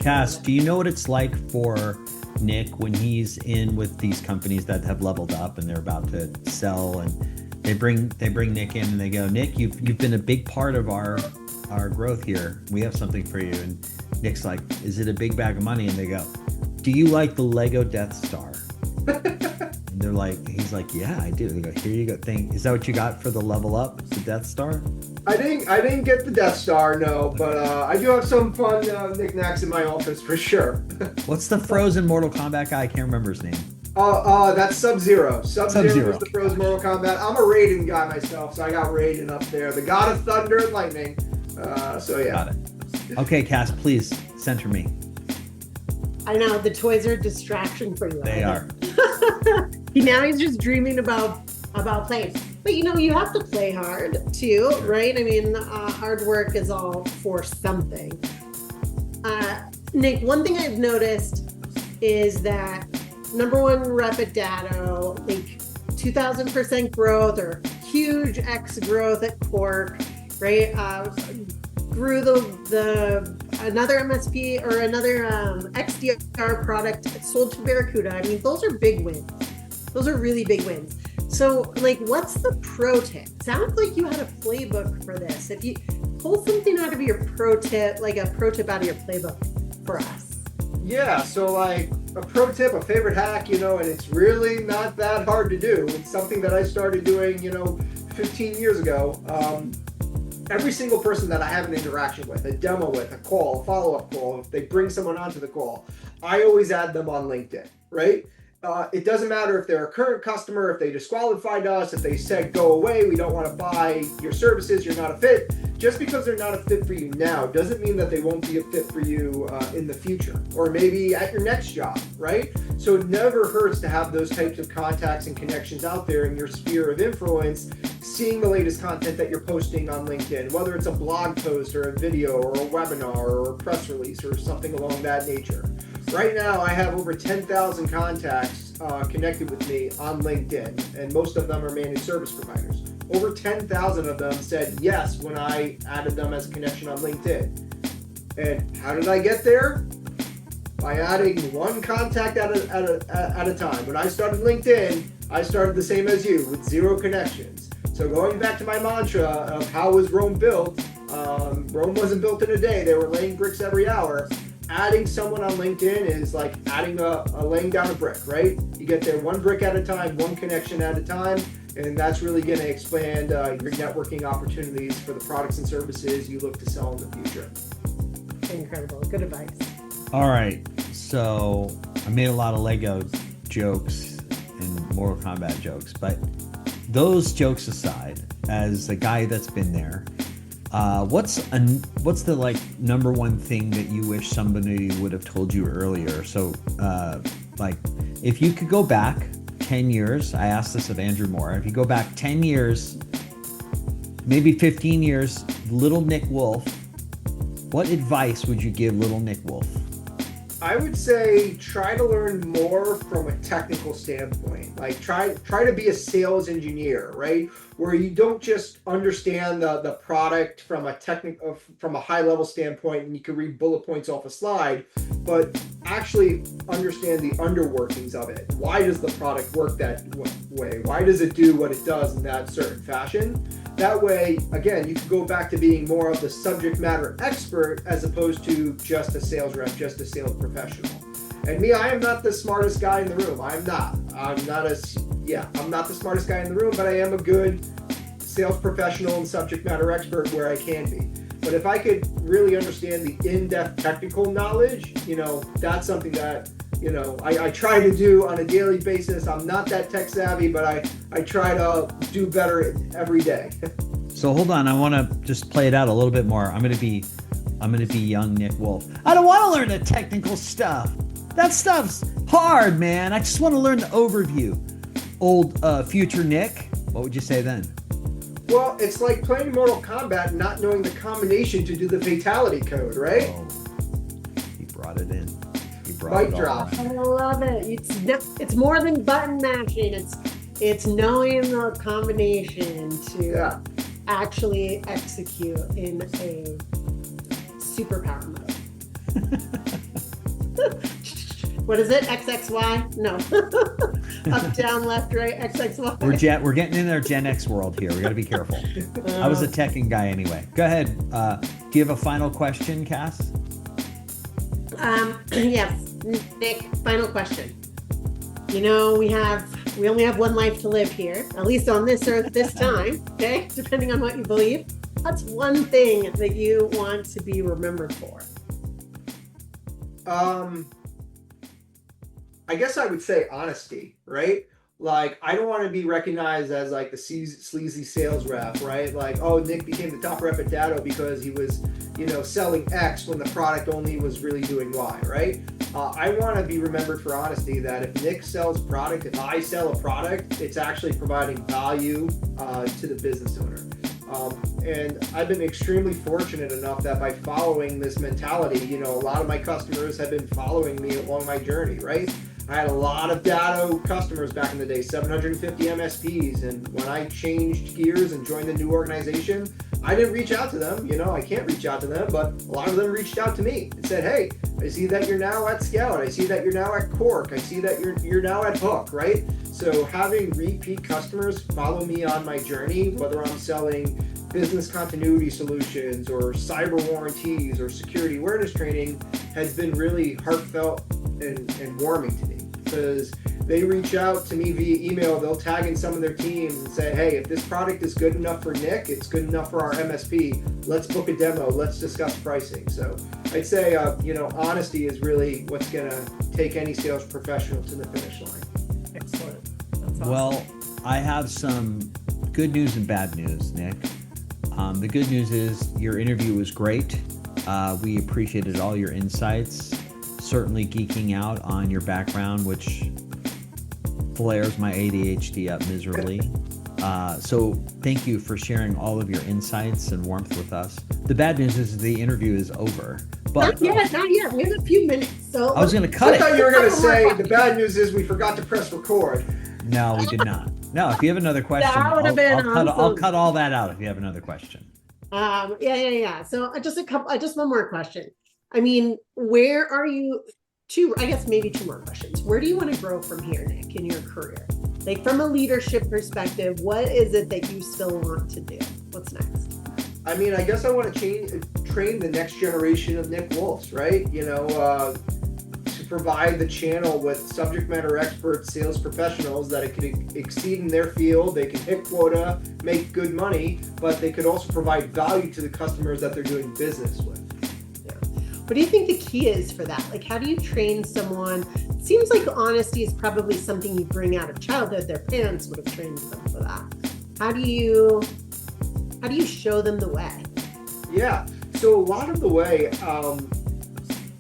Cass, do you know what it's like for Nick when he's in with these companies that have leveled up and they're about to sell, and they bring Nick in and they go, Nick, you've been a big part of our growth here. We have something for you. And Nick's like, is it a big bag of money? And they go, do you like the Lego Death Star? And they're like, he's like, yeah, I do. They go, here you go. Is that what you got for the level up? The Death Star? I didn't get the Death Star, no, but I do have some fun knickknacks in my office for sure. What's the frozen Mortal Kombat guy? I can't remember his name. That's Sub-Zero. Sub-Zero. Is the frozen Mortal Kombat. I'm a Raiden guy myself, so I got Raiden up there. The God of Thunder and Lightning. So yeah. Got it. Okay, Cass, please center me. I know the toys are a distraction for you. They are. Now he's just dreaming about playing. But you have to play hard too, right? I mean, hard work is all for something. Nick, one thing I've noticed is that number one rep at Datto, like 2,000% growth or huge X growth at Quark, right? Grew the another MSP or another XDR product sold to Barracuda. I mean, those are big wins. Those are really big wins. So, what's the pro tip? Sounds like you had a playbook for this. If you pull something out of your pro tip, like a pro tip out of your playbook for us. Yeah, so a pro tip, a favorite hack, and it's really not that hard to do. It's something that I started doing, 15 years ago. Every single person that I have an interaction with, a demo with, a call, a follow-up call, if they bring someone onto the call, I always add them on LinkedIn, right? It doesn't matter if they're a current customer, if they disqualified us, if they said, go away, we don't want to buy your services, you're not a fit. Just because they're not a fit for you now doesn't mean that they won't be a fit for you in the future, or maybe at your next job, right? So it never hurts to have those types of contacts and connections out there in your sphere of influence, seeing the latest content that you're posting on LinkedIn, whether it's a blog post or a video or a webinar or a press release or something along that nature. Right now, I have over 10,000 contacts connected with me on LinkedIn, and most of them are managed service providers. Over 10,000 of them said yes when I added them as a connection on LinkedIn. And how did I get there? By adding one contact at a time. When I started LinkedIn, I started the same as you, with 0 connections. So going back to my mantra of how was Rome built, Rome wasn't built in a day. They were laying bricks every hour. Adding someone on LinkedIn is like adding a laying down a brick, right? You get there one brick at a time, one connection at a time, and that's really going to expand your networking opportunities for the products and services you look to sell in the future. Incredible. Good advice. All right. So I made a lot of Lego jokes and Mortal Kombat jokes, but those jokes aside, as a guy that's been there, what's the number one thing that you wish somebody would have told you earlier? So if you could go back 10 years, I asked this of Andrew Moore, if you go back 10 years, maybe 15 years, little Nick Wolf, what advice would you give little Nick Wolf? I would say try to learn more from a technical standpoint. Try to be a sales engineer, right? Where you don't just understand the product from a high level standpoint and you can read bullet points off a slide, but actually understand the underworkings of it. Why does the product work that way? Why does it do what it does in that certain fashion? That way, again, you can go back to being more of the subject matter expert as opposed to just a sales rep, just a sales professional. And me, I am not the smartest guy in the room. I'm not the smartest guy in the room, but I am a good sales professional and subject matter expert where I can be. But if I could really understand the in-depth technical knowledge, that's something that, I try to do on a daily basis. I'm not that tech savvy, but I try to do better every day. So hold on, I want to just play it out a little bit more. I'm going to be young Nick Wolf. I don't want to learn the technical stuff. That stuff's hard, man. I just want to learn the overview. Old future Nick, what would you say then? Well, it's like playing Mortal Kombat and not knowing the combination to do the fatality code, right? Oh, he brought it in. Mic drop. I love it. It's more than button mashing. It's knowing the combination to actually execute in a superpower mode. what is it? XXY? No. Up, down, left, right, XXY. We're getting in our Gen X world here. We got to be careful. I was a teching guy anyway. Go ahead. Do you have a final question, Cass? Yes, Nick, final question. You know, we only have one life to live here, at least on this earth this time, okay? Depending on what you believe. What's one thing that you want to be remembered for? I guess I would say honesty, right? Like, I don't want to be recognized as like the sleazy sales rep, right? Like, oh, Nick became the top rep at Datto because he was, selling X when the product only was really doing Y, right? I want to be remembered for honesty, that if Nick sells a product, if I sell a product, it's actually providing value to the business owner. And I've been extremely fortunate enough that by following this mentality, a lot of my customers have been following me along my journey, right? I had a lot of Datto customers back in the day, 750 MSPs, and when I changed gears and joined the new organization, I didn't reach out to them. I can't reach out to them, but a lot of them reached out to me and said, hey, I see that you're now at Scout. I see that you're now at Cork. I see that you're now at Hook, right? So having repeat customers follow me on my journey, whether I'm selling business continuity solutions or cyber warranties or security awareness training, has been really heartfelt and warming to me, because they reach out to me via email. They'll tag in some of their teams and say, hey, if this product is good enough for Nick, it's good enough for our MSP, let's book a demo, let's discuss pricing. So I'd say honesty is really what's going to take any sales professional to the finish line. Excellent. That's awesome. Well, I have some good news and bad news, Nick. The good news is your interview was great. We appreciated all your insights, certainly geeking out on your background, which flares my ADHD up miserably. So thank you for sharing all of your insights and warmth with us. The bad news is the interview is over. But not yet. We have a few minutes. So I was going to cut I thought it. you were going to say the bad news is we forgot to press record. No, we did not. No, if you have another question, That would have been I'll awesome. cut all that out if you have another question. Yeah. So just one more question. I mean, where are you? I guess maybe two more questions. Where do you want to grow from here, Nick, in your career? Like from a leadership perspective, what is it that you still want to do? What's next? I mean, I guess I want to train the next generation of Nick Wolfs, right? To provide the channel with subject matter experts, sales professionals that it could exceed in their field. They can hit quota, make good money, but they could also provide value to the customers that they're doing business with. What do you think the key is for that? Like, how do you train someone? It seems like honesty is probably something you bring out of childhood. Their parents would have trained them for that. How do you show them the way? Yeah, so a lot of the way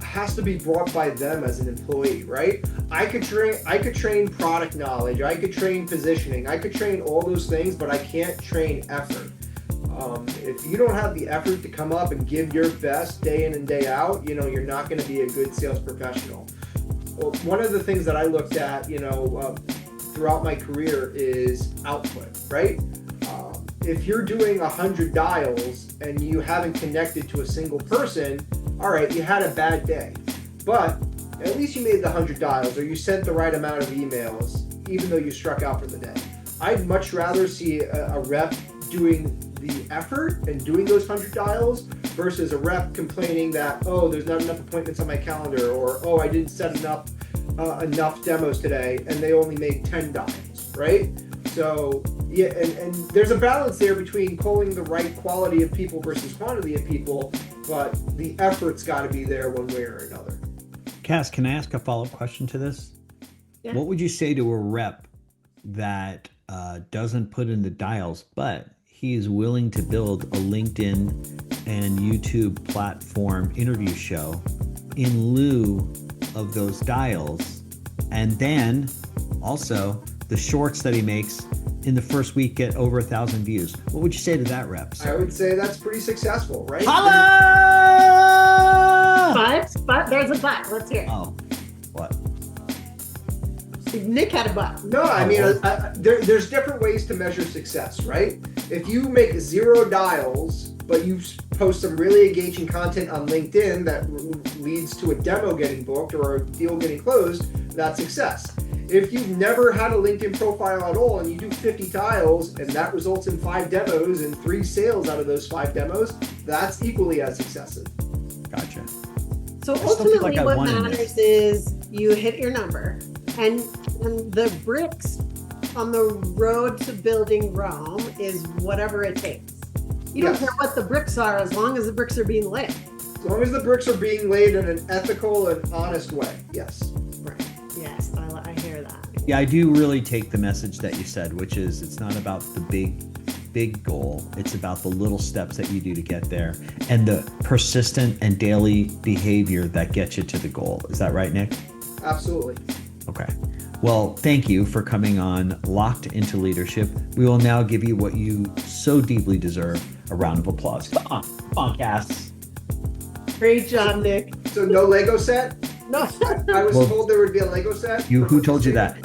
has to be brought by them as an employee, right? I could train product knowledge, I could train positioning, I could train all those things, but I can't train effort. If you don't have the effort to come up and give your best day in and day out, you're not going to be a good sales professional. Well, one of the things that I looked at, throughout my career is output, right? If you're doing 100 dials and you haven't connected to a single person, all right, you had a bad day. But at least you made the 100 dials, or you sent the right amount of emails, even though you struck out for the day. I'd much rather see a rep doing the effort and doing those 100 dials versus a rep complaining that, oh, there's not enough appointments on my calendar, or, oh, I didn't set enough demos today, and they only made 10 dials, right? So, yeah, and there's a balance there between calling the right quality of people versus quantity of people, but the effort's got to be there one way or another. Cass, can I ask a follow-up question to this? Yeah. What would you say to a rep that doesn't put in the dials, but he is willing to build a LinkedIn and YouTube platform interview show in lieu of those dials, and then also the shorts that he makes in the first week get over 1,000 views? What would you say to that rep? I would say that's pretty successful, right? Holla! But there's a but. Let's hear it. Oh, what? Nick had a but. No, I mean, there's different ways to measure success, right? If you make 0 dials, but you post some really engaging content on LinkedIn that leads to a demo getting booked or a deal getting closed, that's success. If you've never had a LinkedIn profile at all and you do 50 tiles and that results in 5 demos and 3 sales out of those 5 demos, that's equally as successive. Gotcha. So I still feel like ultimately, I what won in matters this. is you hit your number, and the bricks on the road to building Rome is whatever it takes. You don't Yes. care what the bricks are as long as the bricks are being laid. As long as the bricks are being laid in an ethical and honest way, yes. Right. Yes, I hear that. Yeah, I do really take the message that you said, which is it's not about the big goal. It's about the little steps that you do to get there and the persistent and daily behavior that gets you to the goal. Is that right, Nick? Absolutely. Okay. Well, thank you for coming on Locked into Leadership. We will now give you what you so deeply deserve, a round of applause. Come on, Cass. Great job, Nick. So no Lego set? No. I was Well, told there would be a Lego set. Who told you that?